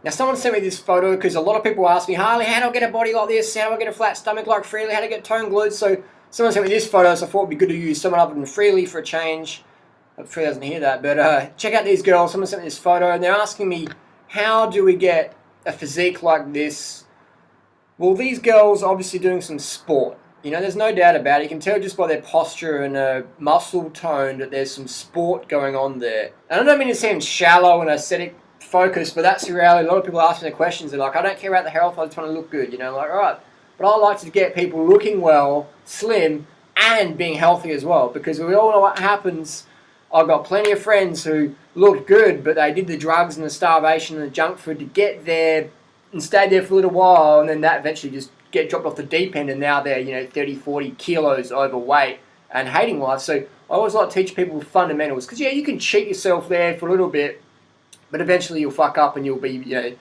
Now someone sent me this photo because a lot of people ask me, Harley, how do I get a body like this? How do I get a flat stomach like Freely? How do I get toned glutes? So someone sent me this photo, so I thought it would be good to use someone other than Freely for a change. Hope Freely doesn't hear that, but check out these girls. Someone sent me this photo and they're asking me, how do we get a physique like this? Well, these girls are obviously doing some sport. You know, there's no doubt about it. You can tell just by their posture and muscle tone that there's some sport going on there. And I don't mean to sound shallow and aesthetic focused, but that's the reality. A lot of people ask me the questions. They're like, I don't care about the health, I just want to look good. You know, like, all right. But I like to get people looking well, slim, and being healthy as well. Because we all know what happens. I've got plenty of friends who looked good, but they did the drugs and the starvation and the junk food to get there and stayed there for a little while, and then that eventually just get dropped off the deep end, and now they're, you know, 30, 40 kilos overweight and hating life. So I always like to teach people fundamentals, because yeah, you can cheat yourself there for a little bit, but eventually you'll fuck up and you'll be, you know,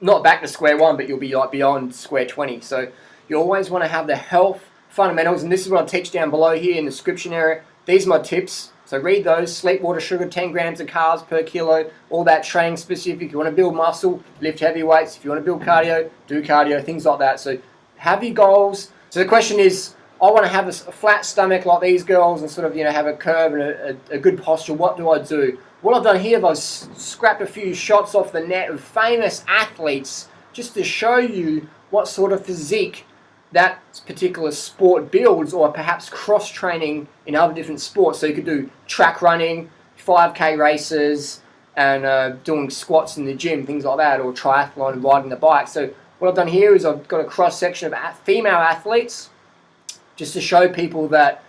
not back to square one, but you'll be like beyond square 20. So you always want to have the health fundamentals, and this is what I teach down below here in the description area. These are my tips. So read those: sleep, water, sugar, 10 grams of carbs per kilo, all that training specific. If you want to build muscle, lift heavy weights. If you want to build cardio, do cardio, things like that. So have your goals. So the question is, I want to have a flat stomach like these girls and sort of, you know, have a curve and a good posture. What do I do? What I've done here is I've scrapped a few shots off the net of famous athletes just to show you what sort of physique that particular sport builds, or perhaps cross-training in other different sports. So you could do track running, 5K races, and doing squats in the gym, things like that, or triathlon and riding the bike. So what I've done here is I've got a cross-section of female athletes just to show people that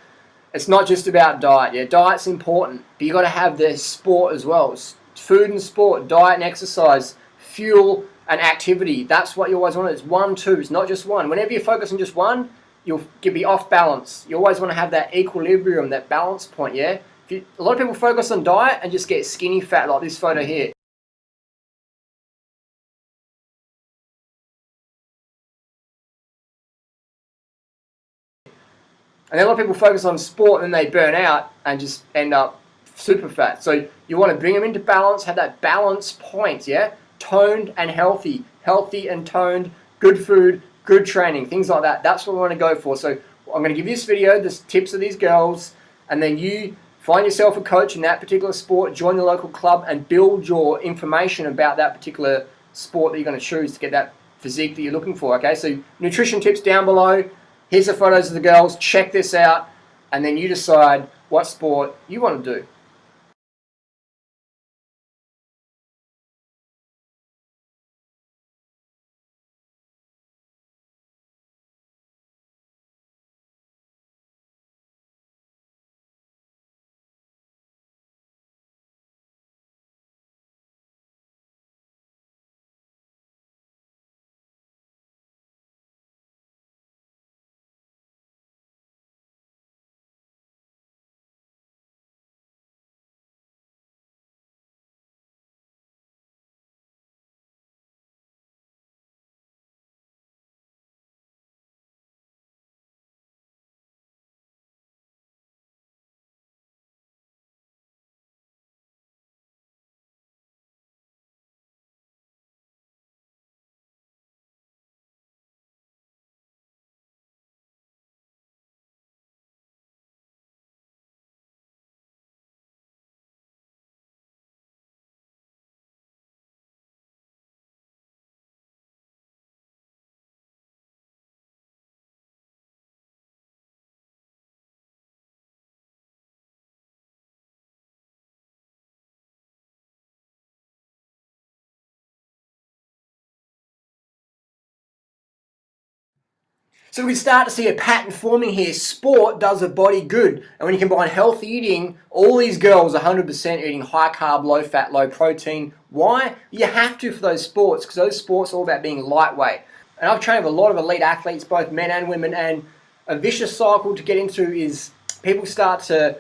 it's not just about diet. Yeah, diet's important, but you've got to have the sport as well. It's food and sport, diet and exercise, fuel and activity. That's what you always want. It's 1, 2. It's not just one. Whenever you focus on just one, you'll be off balance. You always want to have that equilibrium, that balance point, yeah? A lot of people focus on diet and just get skinny fat, like this photo here. And then a lot of people focus on sport and then they burn out and just end up super fat. So you want to bring them into balance, have that balance point, yeah? Toned and healthy, healthy and toned, good food, good training, things like that. That's what we want to go for. So I'm going to give you this video, the tips of these girls, and then you find yourself a coach in that particular sport, join the local club, and build your information about that particular sport that you're going to choose to get that physique that you're looking for, okay? So nutrition tips down below. Here's the photos of the girls. Check this out, and then you decide what sport you want to do. So we start to see a pattern forming here. Sport does a body good. And when you combine healthy eating, all these girls are 100% eating high carb, low fat, low protein. Why? You have to for those sports, because those sports are all about being lightweight. And I've trained with a lot of elite athletes, both men and women, and a vicious cycle to get into is people start to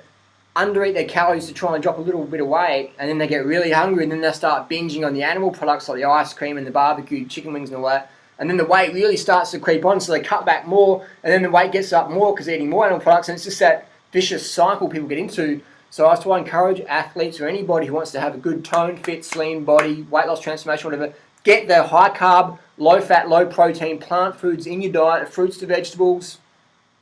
undereat their calories to try and drop a little bit of weight, and then they get really hungry, and then they start binging on the animal products like the ice cream and the barbecue, chicken wings and all that. And then the weight really starts to creep on, so they cut back more, and then the weight gets up more because they're eating more animal products, and it's just that vicious cycle people get into. So I just want to encourage athletes or anybody who wants to have a good toned, fit, slim body, weight loss transformation, whatever, Get the high carb, low fat, low protein plant foods in your diet, fruits to vegetables,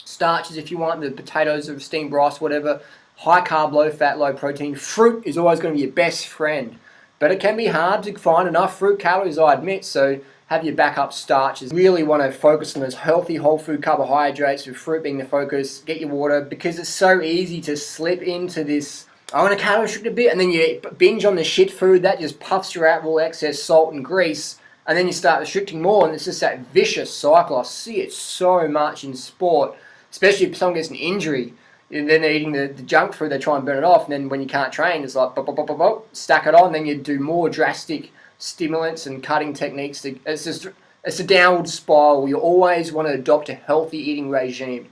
starches if you want, the potatoes or steamed rice, whatever. High carb, low fat, low protein. Fruit is always going to be your best friend. But it can be hard to find enough fruit calories, I admit, so have your backup starches. Really want to focus on those healthy whole food carbohydrates, with fruit being the focus. Get your water, because it's so easy to slip into this, I want to calorie restrict a bit, and then you binge on the shit food that just puffs you out with all excess salt and grease, and then you start restricting more, and it's just that vicious cycle. I see it so much in sport, especially if someone gets an injury. And then they're eating the junk food, they try and burn it off, and then when you can't train, it's like, stack it on, then you do more drastic stimulants and cutting techniques. It's a downward spiral. You always want to adopt a healthy eating regime.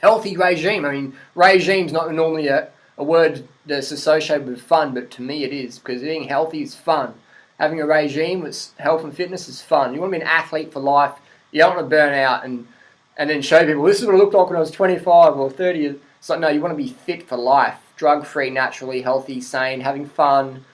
Healthy regime, I mean, regime's not normally a word that's associated with fun, but to me it is, because eating healthy is fun. Having a regime with health and fitness is fun. You want to be an athlete for life. You don't want to burn out and then show people, this is what I looked like when I was 25 or 30. It's like, no, you want to be fit for life, drug-free, naturally, healthy, sane, having fun,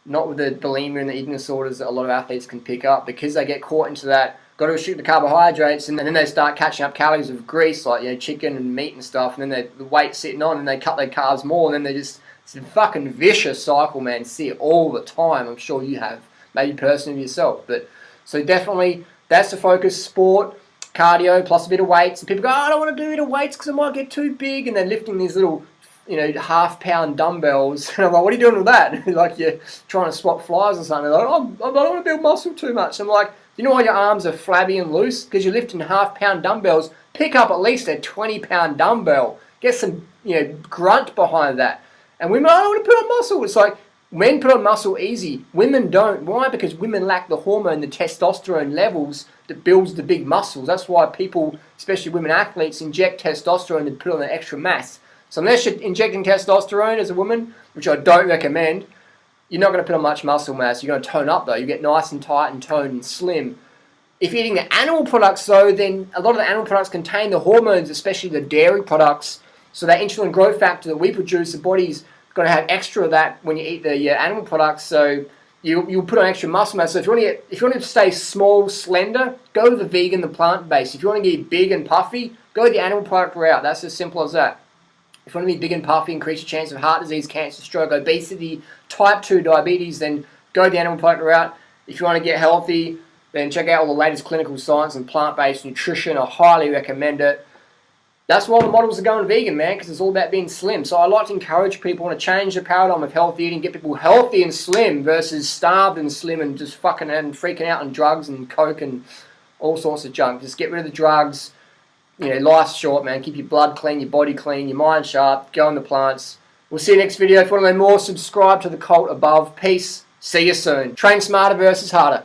not with the bulimia and the eating disorders that a lot of athletes can pick up, because they get caught into that, got to restrict the carbohydrates, and then they start catching up calories with grease, like chicken and meat and stuff, and then the weight's sitting on, and they cut their carbs more, and then it's a fucking vicious cycle, man. See it all the time. I'm sure you have, maybe personally yourself. But so definitely, that's the focus: sport, cardio, plus a bit of weights. And people go, oh, I don't want to do a bit of weights because I might get too big, and they're lifting these little, half-pound dumbbells. And I'm like, what are you doing with that? Like you're trying to swap flies or something. They're like, oh, I don't want to build muscle too much. I'm like, you know why your arms are flabby and loose? Because you're lifting half-pound dumbbells. Pick up at least a 20-pound dumbbell. Get some, grunt behind that. And women, I don't want to put on muscle. It's like, men put on muscle easy. Women don't. Why? Because women lack the hormone, the testosterone levels that builds the big muscles. That's why people, especially women athletes, inject testosterone to put on the extra mass. So unless you're injecting testosterone as a woman, which I don't recommend, you're not going to put on much muscle mass. You're going to tone up though. You get nice and tight and toned and slim. If you're eating the animal products though, then a lot of the animal products contain the hormones, especially the dairy products. So that insulin growth factor that we produce, the body's going to have extra of that when you eat the animal products. So you'll put on extra muscle mass. So if you want to stay small, slender, go to the vegan, the plant-based. If you want to get big and puffy, go the animal product route. That's as simple as that. If you want to be big and puffy, increase your chance of heart disease, cancer, stroke, obesity, type 2 diabetes, then go the animal product route. If you want to get healthy, then check out all the latest clinical science and plant-based nutrition. I highly recommend it. That's why the models are going vegan, man, because it's all about being slim. So I like to encourage people to change the paradigm of healthy eating, get people healthy and slim versus starved and slim and just fucking and freaking out on drugs and coke and all sorts of junk. Just get rid of the drugs. Life's short, man. Keep your blood clean, your body clean, your mind sharp. Go on the plants. We'll see you next video. If you want to know more, subscribe to the cult above. Peace. See you soon. Train smarter versus harder.